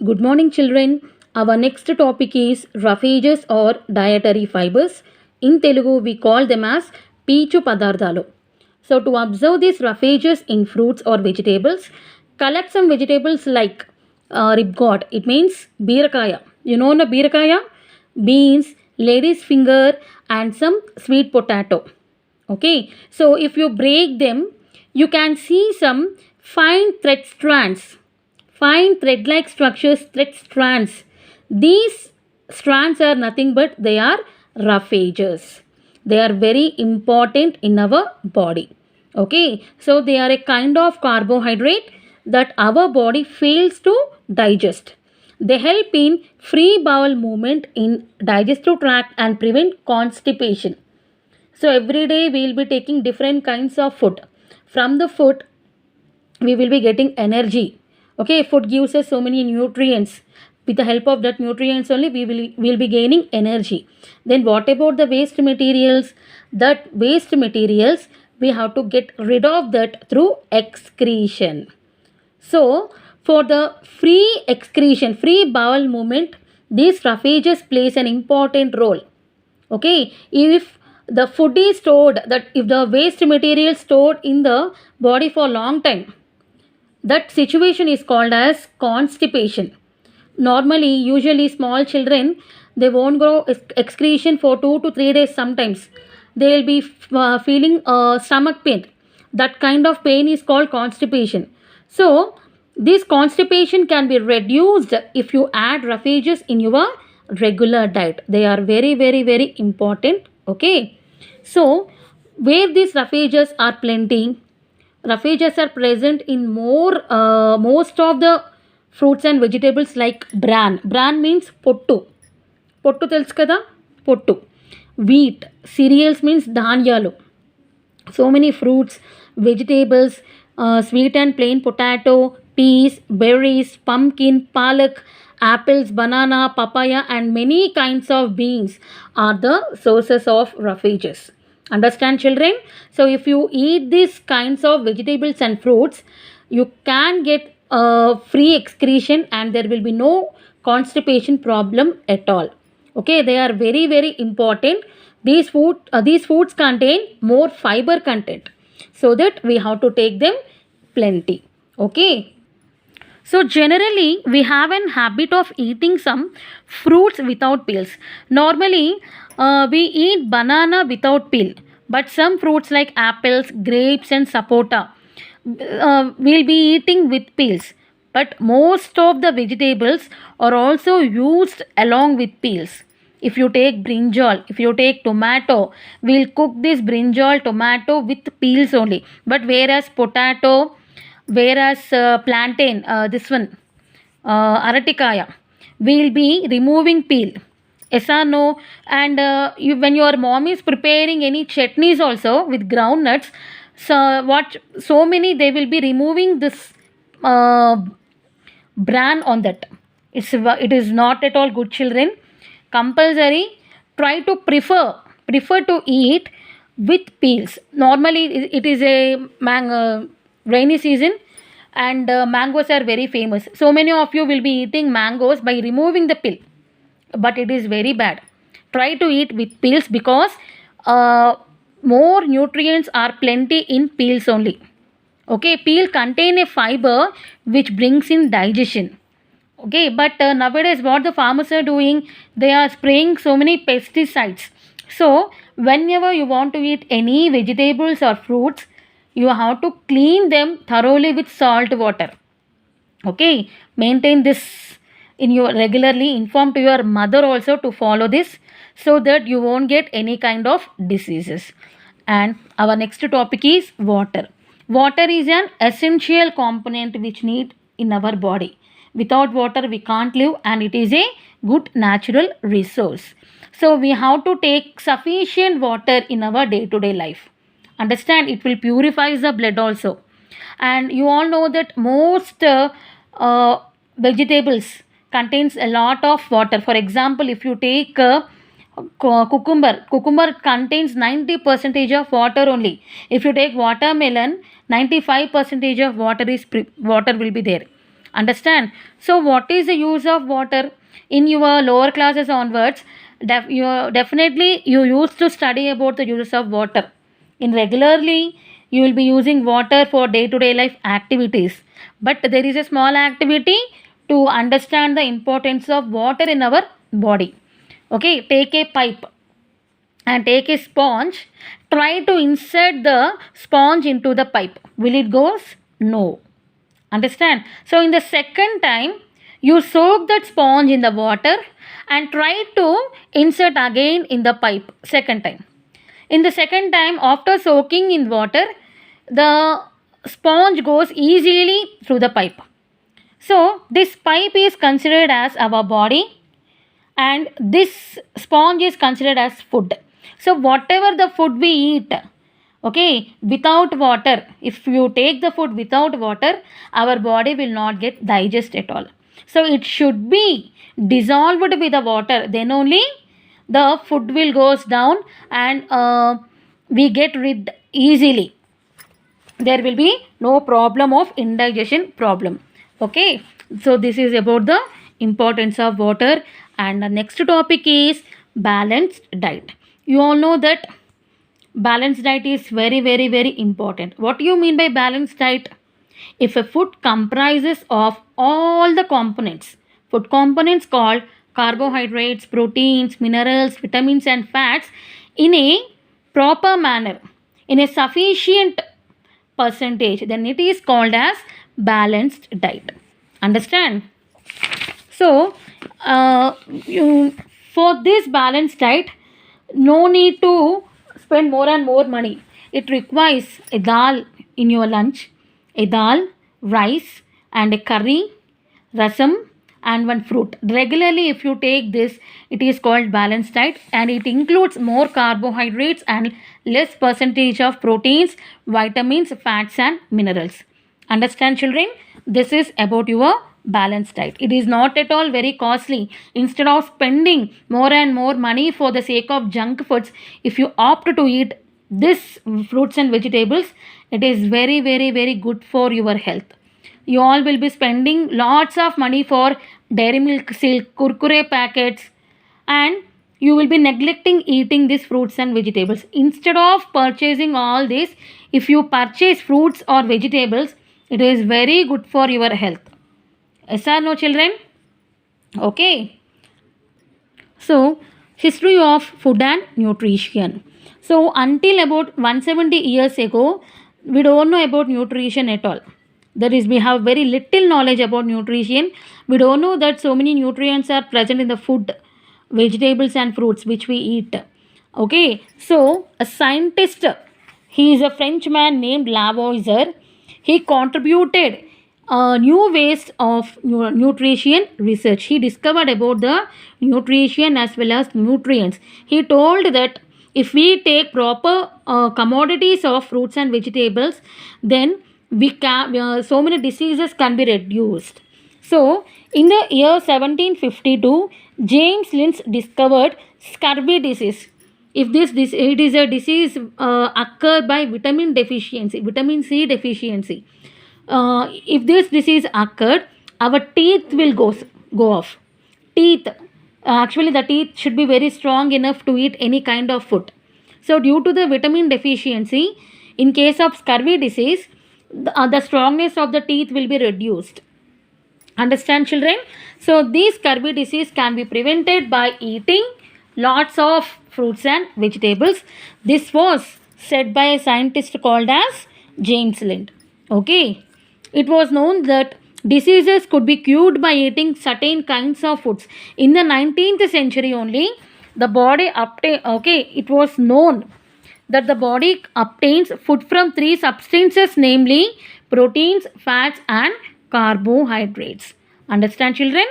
Good morning, children. Our next topic is roughages or dietary fibers. In Telugu, we call them as Pichu Padarthalu. So, to observe these roughages in fruits or vegetables, collect some vegetables like ribgod. It means beerakaya. You know na beerakaya? Beans, lady's finger, and some sweet potato. Okay, so if you break them, you can see some fine thread strands, fine thread like structures, thread strands. These strands are nothing but they are rough edges. They are very important in our body. Okay, so they are a kind of carbohydrate that our body fails to digest. They help in free bowel movement in digestive tract and prevent constipation. So every day we will be taking different kinds of food. From the food we will be getting energy. Okay, food gives us so many nutrients. With the help of that nutrients only we will be gaining energy. Then what about the waste materials? That waste materials we have to get rid of that through excretion. So for the free excretion, free bowel movement, these roughages plays an important role. Okay, if the food is stored, that if the waste material stored in the body for long time, that situation is called as constipation. Normally, usually small children, they won't go excretion for 2 to 3 days. Sometimes they will be feeling stomach pain. That kind of pain is called constipation. So this constipation can be reduced if you add roughages in your regular diet. They are very very very important. Okay, so where these roughages are plenty, roughages are present in most of the fruits and vegetables like bran. Bran means pottu. Pottu telusu kada? Pottu. Wheat. Cereals means dhanyalu. So many fruits, vegetables, sweet and plain potato, peas, berries, pumpkin, palak, apples, banana, papaya, and many kinds of beans are the sources of roughages. Understand, children? So if you eat these kinds of vegetables and fruits, you can get free excretion and there will be no constipation problem at all. Okay, they are very very important. These foods contain more fiber content, so that we have to take them plenty. Okay, so generally we have an habit of eating some fruits without peels. Normally we eat banana without peel, but some fruits like apples, grapes, and sapota we'll be eating with peels. But most of the vegetables are also used along with peels. If you take brinjal, if you take tomato, we'll cook this brinjal tomato with peels only. But whereas potato, whereas plantain, this one aratikaya, we'll be removing peel. Yes or no? And when your mom is preparing any chutneys also with groundnuts, so many they will be removing this uh, bran on that. It is not at all good, children. Compulsory try to prefer to eat with peels. Normally it is a rainy season, and mangoes are very famous. So many of you will be eating mangoes by removing the peel, but it is very bad. Try to eat with peels because more nutrients are plenty in peels only. Okay, peel contain a fiber which brings in digestion. Okay, but nowadays what the farmers are doing, they are spraying so many pesticides. So whenever you want to eat any vegetables or fruits, you have to clean them thoroughly with salt water. Okay, maintain this in your regularly. Inform to your mother also to follow this, so that you won't get any kind of diseases. And our next topic is water. Water is an essential component which need in our body. Without water we can't live, and it is a good natural resource. So we have to take sufficient water in our day to day life. Understand, it will purify the blood also. And you all know that most vegetables contains a lot of water. For example, if you take cucumber contains 90% of water only. If you take watermelon, 95% of water will be there. Understand? So what is the use of water? In your lower classes onwards, definitely you used to study about the use of water. In regularly, you will be using water for day to day life activities. But there is a small activity to understand the importance of water in our body. Okay, take a pipe and take a sponge. Try to insert the sponge into the pipe. Will it goes? No. Understand? So in the second time, you soak that sponge in the water and try to insert again in the pipe second time. In the second time, after soaking in water, the sponge goes easily through the pipe. So this pipe is considered as our body and this sponge is considered as food. So whatever the food we eat, okay, without water, if you take the food without water, our body will not get digest at all. So it should be dissolved with the water, then only the food will goes down and we get rid easily. There will be no problem of indigestion problem. Okay, so this is about the importance of water. And the next topic is balanced diet. You all know that balanced diet is very important. What do you mean by balanced diet? If a food comprises of all the components, food components called carbohydrates, proteins, minerals, vitamins and fats in a proper manner, in a sufficient percentage, then it is called as balanced diet. Understand? So for this balanced diet, no need to spend more and more money. It requires a dal in your lunch, a dal, rice and a curry, rasam and one fruit. Regularly if you take this, it is called balanced diet and it includes more carbohydrates and less percentage of proteins, vitamins, fats and minerals. Understand children? This is about your balanced diet. It is not at all very costly. Instead of spending more and more money for the sake of junk foods, if you opt to eat this fruits and vegetables, it is very good for your health. You all will be spending lots of money for dairy milk, silk, kurkure packets and you will be neglecting eating these fruits and vegetables. Instead of purchasing all this, if you purchase fruits or vegetables, it is very good for your health. Yes or no children? Okay. So history of food and nutrition. So until about 170 years ago, we don't know about nutrition at all. That is, we have very little knowledge about nutrition. We don't know that so many nutrients are present in the food, vegetables and fruits which we eat. Okay, so a scientist, he is a Frenchman named Lavoisier. He contributed new ways of nutrition research. He discovered about the nutrition as well as nutrients. He told that if we take proper commodities of fruits and vegetables, then we can so many diseases can be reduced. So in the year 1752, James Lind discovered scurvy disease. If it is a disease occurred by vitamin deficiency, vitamin C deficiency. If this disease occurred, our teeth will go off. Teeth, actually the teeth should be very strong enough to eat any kind of food. So due to the vitamin deficiency, in case of scurvy disease, the strongness of the teeth will be reduced. Understand children? So these scurvy disease can be prevented by eating lots of fruits and vegetables. This was said by a scientist called as James Lind. Okay. It was known that diseases could be cured by eating certain kinds of foods. In the 19th century only, the body it was known that the body obtains food from three substances, namely proteins, fats and carbohydrates. Understand children?